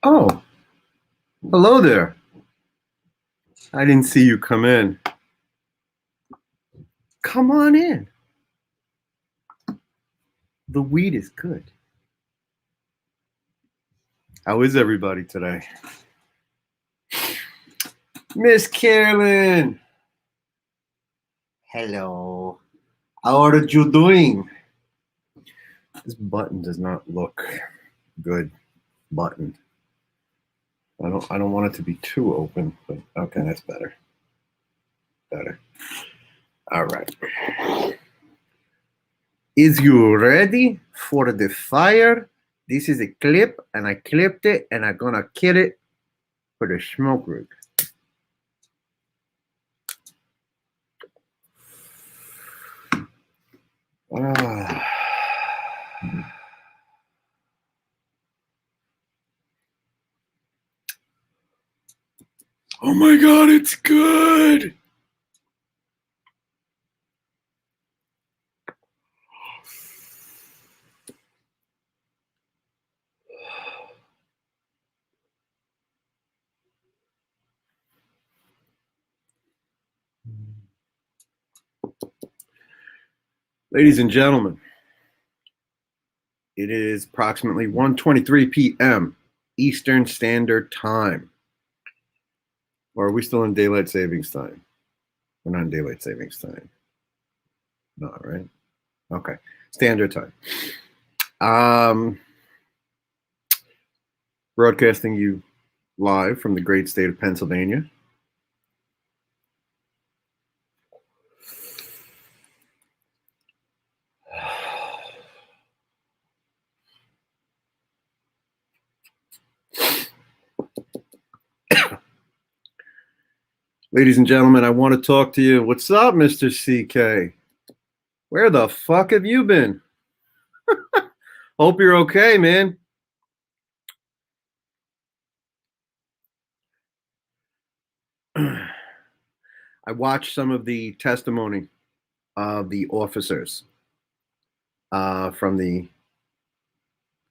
Oh, hello there. I didn't see you come in. Come on in. The weed is good. How is everybody today? Miss Carolyn. Hello. How are you doing? This button does not look good. Button. I don't want it to be too open, but okay, that's better. Better. All right. Is you ready for the fire? This is a clip, and I clipped it, and I'm gonna kill it for the smoke rig. Ah. Oh my God, it's good. Ladies and gentlemen, it is approximately 1:23 p.m. Eastern Standard Time. Or are we still in daylight savings time? We're not in daylight savings time. No, right? Okay. Standard time. Broadcasting you live from the great state of Pennsylvania. Ladies and gentlemen, I want to talk to you. What's up, Mr. CK? Where the fuck have you been? Hope you're okay, man. I watched some of the testimony of the officers from the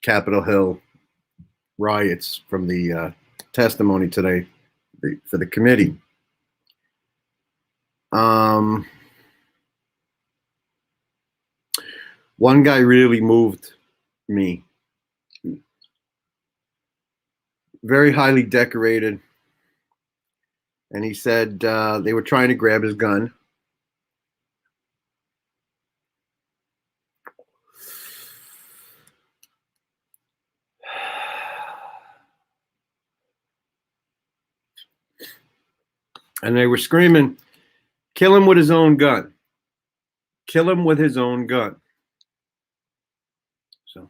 Capitol Hill riots, from the testimony today for the committee. One guy really moved me. Very highly decorated. And he said they were trying to grab his gun. And they were screaming, "Kill him with his own gun. Kill him with his own gun." So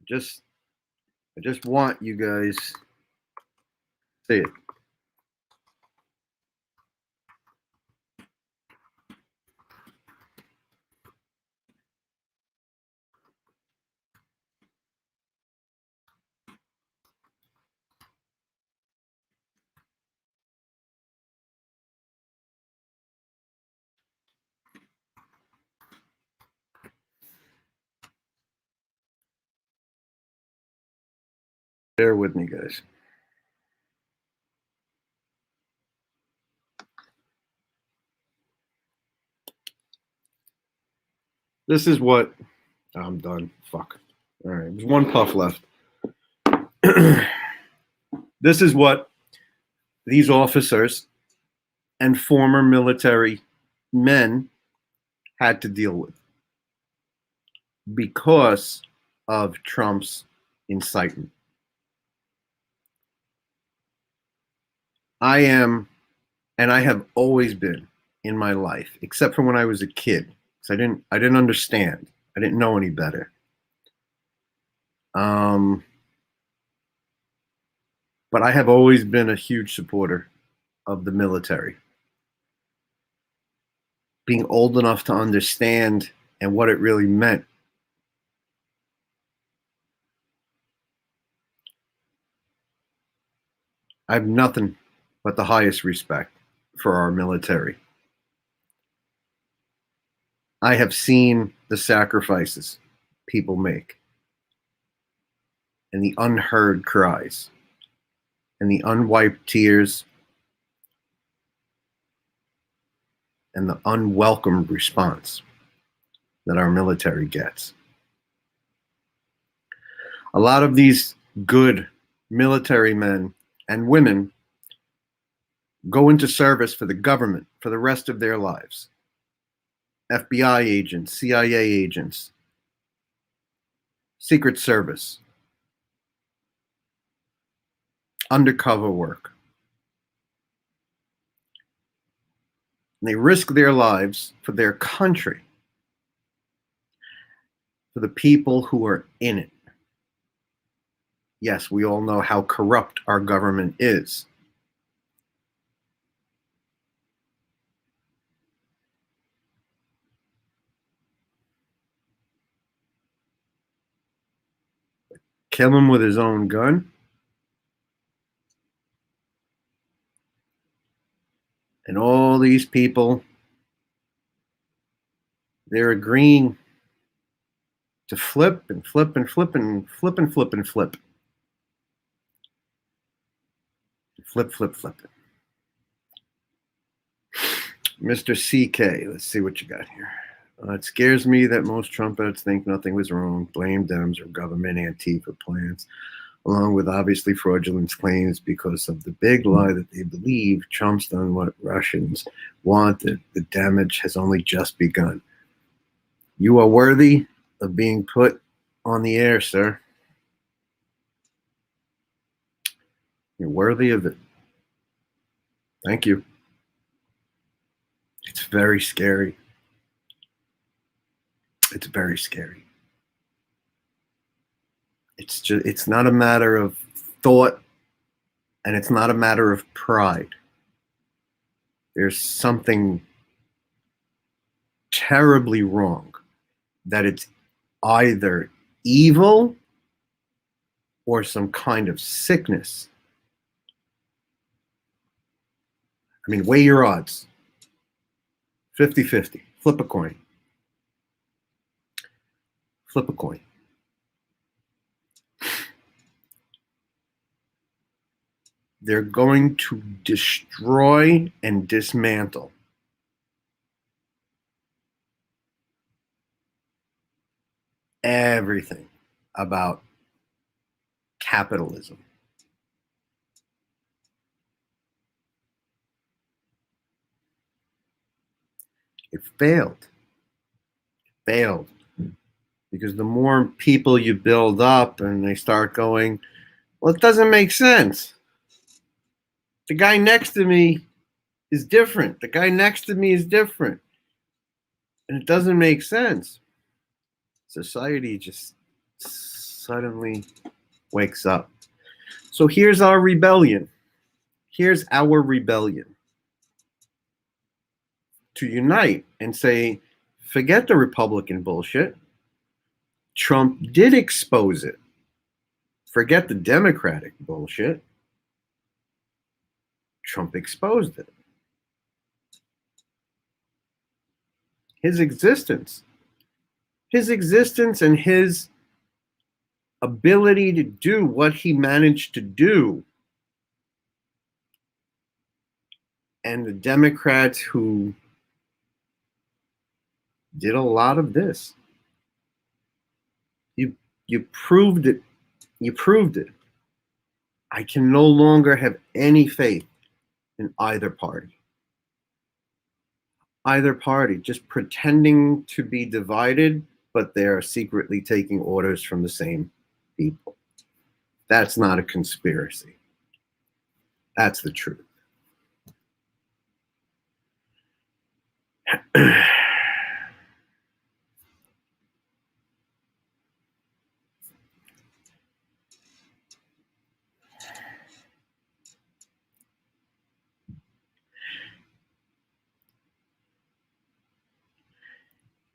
I just want you guys to see it. Bear with me, guys. This is what I'm done. Fuck. All right, there's one puff left. This is what these officers and former military men had to deal with because of Trump's incitement. I am, and I have always been in my life, except for when I was a kid, because I didn't understand. I didn't know any better. But I have always been a huge supporter of the military. Being old enough to understand and what it really meant. I have nothing but the highest respect for our military. I have seen the sacrifices people make. and the unheard cries and the unwiped tears and the unwelcome response that our military gets. A lot of these good military men and women go into service for the government for the rest of their lives. FBI agents, CIA agents, Secret Service, undercover work. And they risk their lives for their country, for the people who are in it. Yes, we all know how corrupt our government is. Kill him with his own gun? And all these people, they're agreeing to flip and flip and flip and flip and flip and flip. Flip, flip, flip. Mr. CK, let's see what you got here. It scares me that most Trumpets think nothing was wrong, blame Dems or government Antifa plans, along with obviously fraudulent claims because of the big lie that they believe Trump's done what Russians wanted. The damage has only just begun. You are worthy of being put on the air, sir. You're worthy of it. Thank you. It's very scary. It's very scary. It's not a matter of thought, and it's not a matter of pride. There's something terribly wrong that it's either evil or some kind of sickness. I mean, weigh your odds. 50-50. Flip a coin. Flip a coin. They're going to destroy and dismantle everything about capitalism. It failed. It failed. Because the more people you build up and they start going, well, it doesn't make sense. The guy next to me is different. The guy next to me is different. And it doesn't make sense. Society just suddenly wakes up. So here's our rebellion. Here's our rebellion. To unite and say, forget the Republican bullshit. Trump did expose it. Forget the Democratic bullshit. Trump exposed it. His existence and his ability to do what he managed to do, and the Democrats who did a lot of this. You proved it. You proved it. I can no longer have any faith in either party. Either party, just pretending to be divided, but they're secretly taking orders from the same people. That's not a conspiracy. That's the truth.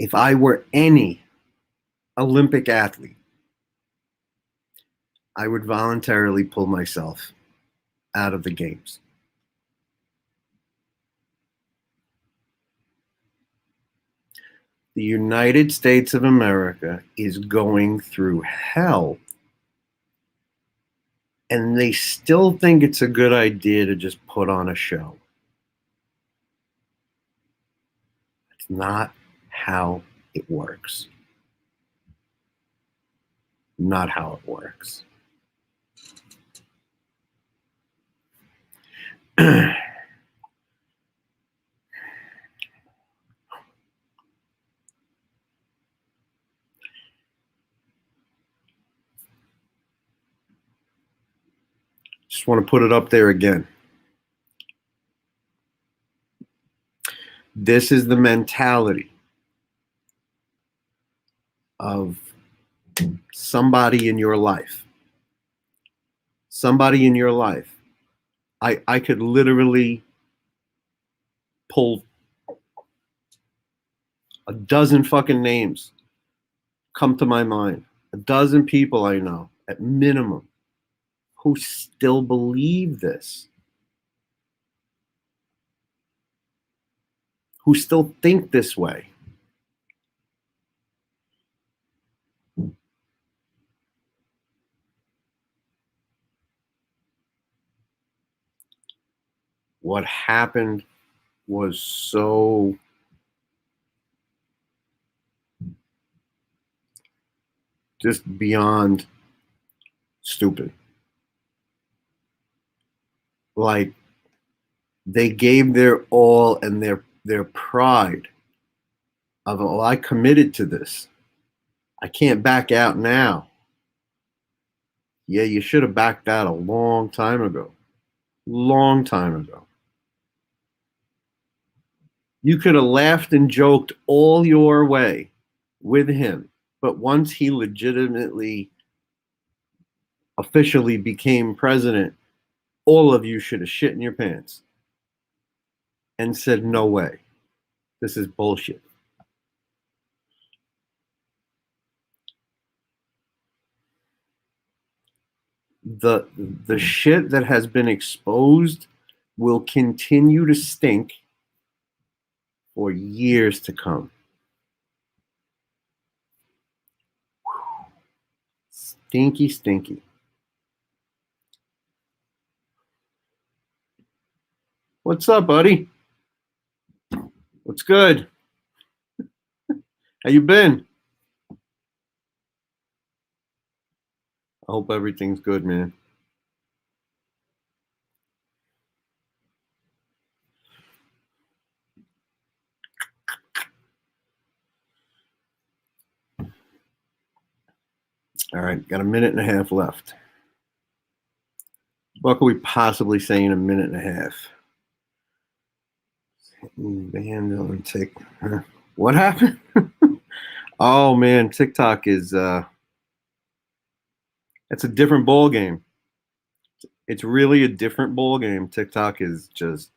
If I were any Olympic athlete, I would voluntarily pull myself out of the games. The United States of America is going through hell and they still think it's a good idea to just put on a show. It's not how it works. Not how it works. Just want to put it up there again. This is the mentality of somebody in your life. Somebody in your life. I could literally pull a dozen fucking names come to my mind. A dozen people I know, at minimum, who still believe this. Who still think this way. What happened was so just beyond stupid. Like, they gave their all and their pride of, oh, I committed to this. I can't back out now. Yeah, you should have backed out a long time ago. Long time ago. You could have laughed and joked all your way with him, but once he legitimately, officially became president, all of you should have shit in your pants and said, no way. This is bullshit. The shit that has been exposed will continue to stink for years to come. Stinky, stinky. What's up, buddy? What's good? How you been? I hope everything's good, man. All right, got a minute and a half left. What could we possibly say in a minute and a half? Banned on TikTok. What happened? Oh man, TikTok is it's a different ball game. It's really a different ball game. TikTok is just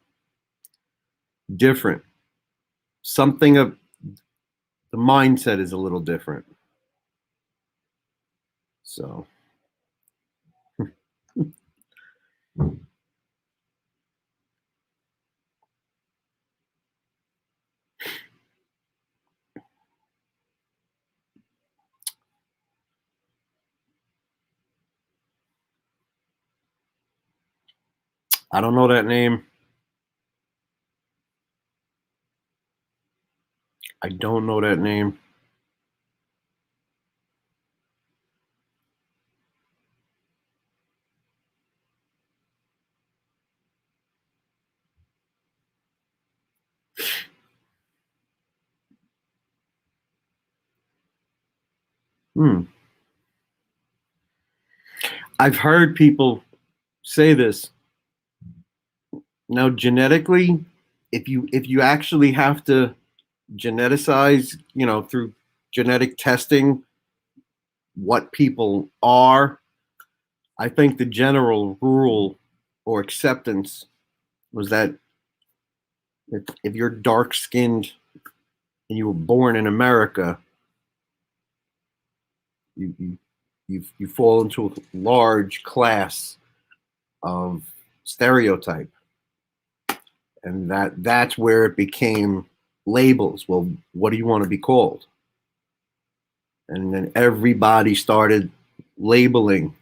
different. Something of the mindset is a little different. So I don't know that name. I don't know that name. I've heard people say this. Now, genetically, if you actually have to geneticize, through genetic testing, what people are, I think the general rule or acceptance was that if you're dark skinned and you were born in America, you fall into a large class of stereotype, and that's where it became labels. Well, what do you want to be called? And then everybody started labeling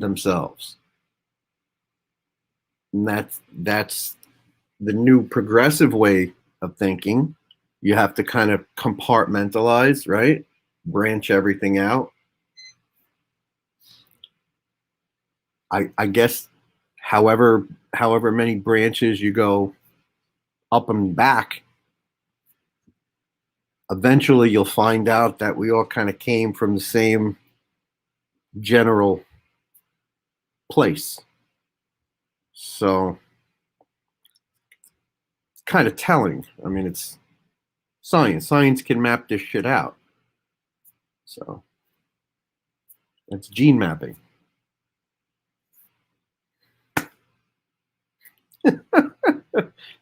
themselves. And that's the new progressive way of thinking. You have to kind of compartmentalize, right? Branch everything out. I guess however many branches you go up and back, eventually you'll find out that we all kind of came from the same general place. So it's kind of telling. I mean, it's science. Science can map this shit out. So it's gene mapping.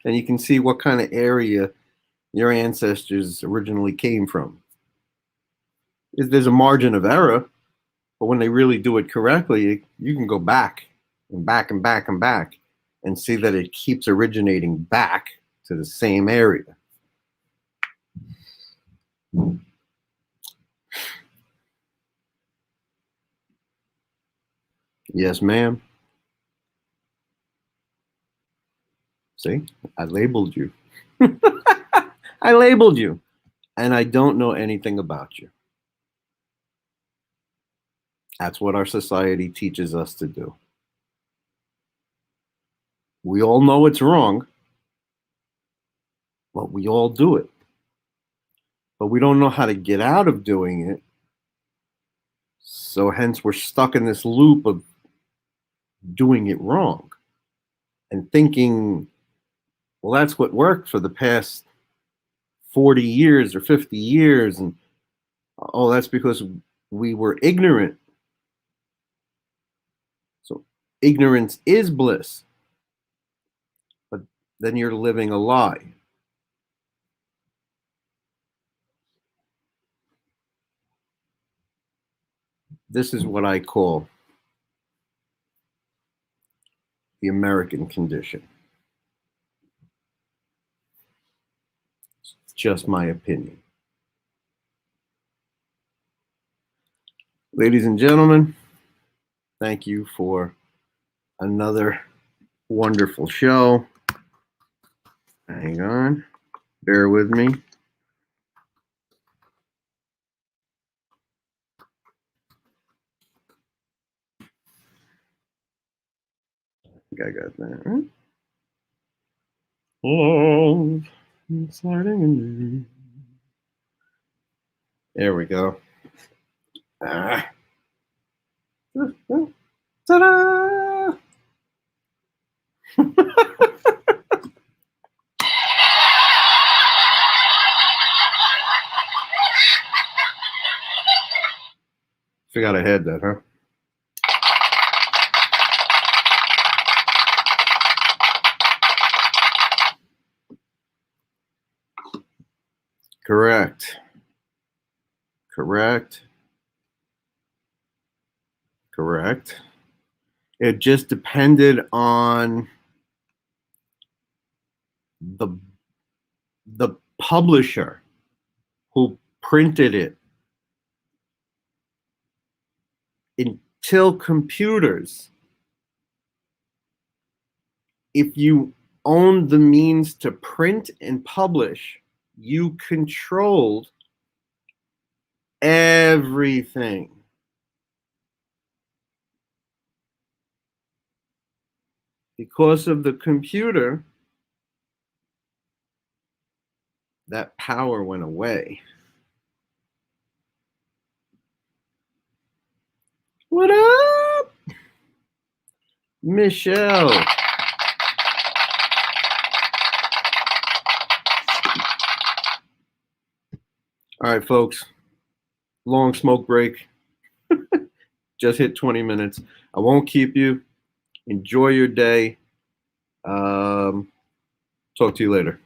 And you can see what kind of area your ancestors originally came from. There's a margin of error, but when they really do it correctly, you can go back and back and back and back and see that it keeps originating back to the same area. Yes, ma'am. See, I labeled you. I labeled you, and I don't know anything about you. That's what our society teaches us to do. We all know it's wrong, but we all do it. But we don't know how to get out of doing it. So hence we're stuck in this loop of doing it wrong and thinking, well, that's what worked for the past 40 years or 50 years. And oh, that's because we were ignorant. So ignorance is bliss. But then you're living a lie. This is what I call the American condition. It's just my opinion. Ladies and gentlemen, thank you for another wonderful show. Hang on, bear with me. I think I got that. Love sliding in. There we go. Ah. Ta-da! Forgot I had that, huh? Correct. Correct. Correct. It just depended on the publisher who printed it. Until computers, if you owned the means to print and publish, you controlled everything. Because of the computer, that power went away. What up, Michelle? All right, folks. Long smoke break. Just hit 20 minutes. I won't keep you. Enjoy your day. Talk to you later.